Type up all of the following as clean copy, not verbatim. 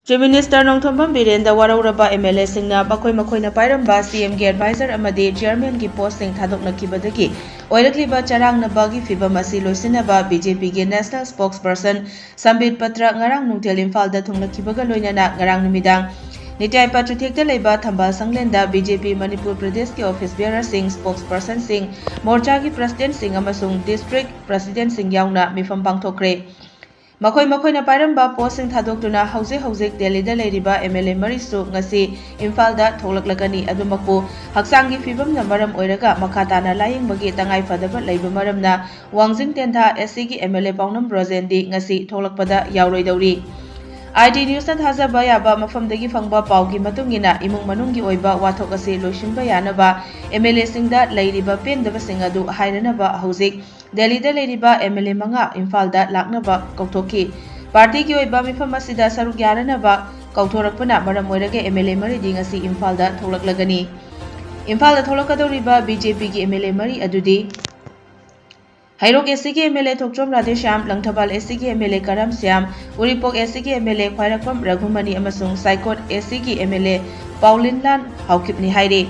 Chief Minister Nongthombam Birenda Warauraba MLA Singna Makoina Pairamba CM ki advisor amadi chairman ki posting thadoknakibadagi oirakliba charangnabaagi fibam asi loisinaba BJP ki national spokesperson Sambit Patra ngarang nungtel Imphal-da thunglakibaga loinana ngarang numidang Nityai Pachuthekta leiba Thambal Sanglenda BJP Manipur Pradesh ki office bearer sing spokesperson sing morcha ki president sing amasung district president sing yauna mifam pangthokre Makoina Pairamba posting thadokduna hauzik Delhi da leiriba MLA Marisu ngasi Imphal-da tholaklagani adumaku haksangi fibamna maram oiraga makhatana layingbagi tangai fadaba leiba maramna Wangjing Tentha SC ki MLA Paunam Brojendi ngasi tholakpada yauroidauri ID News na thajaba yaba mafamdagi fangba paugi matungina imung manunggi oiba wathok ase loisinba yanaba MLA singda leiriba pendaba singadu hairanaba hauzik Delhi da leiriba MLA manga Imphal-da laknaba kauthoki party ki oiba mifam asida saruk yaranaba kauthorakpana maram oiraga MLA maridi ngasi Imphal-da tholaklagani Imphal-da tholakadoriba BJP ki MLA mari adudi Hairok SC की MLA Thokchom Radheshyam, Langthabal SC की MLA Karam Syam, Uripok SC की MLA Khwairakpam Raghumani amasung Saikot SC की MLA Pauline Lan Haukipni haire.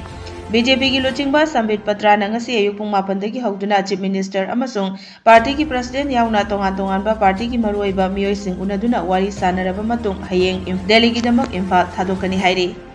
BJP की लुचिंगबा Sambit Patra ngasi ayuk pung 8 hauduna Chief Minister amasung party की president yauna tongan-tonganba party की maruoiba miyoi sing unaduna wari sanaraba matung hayeng Delhi की damak Imphal thadokani haire.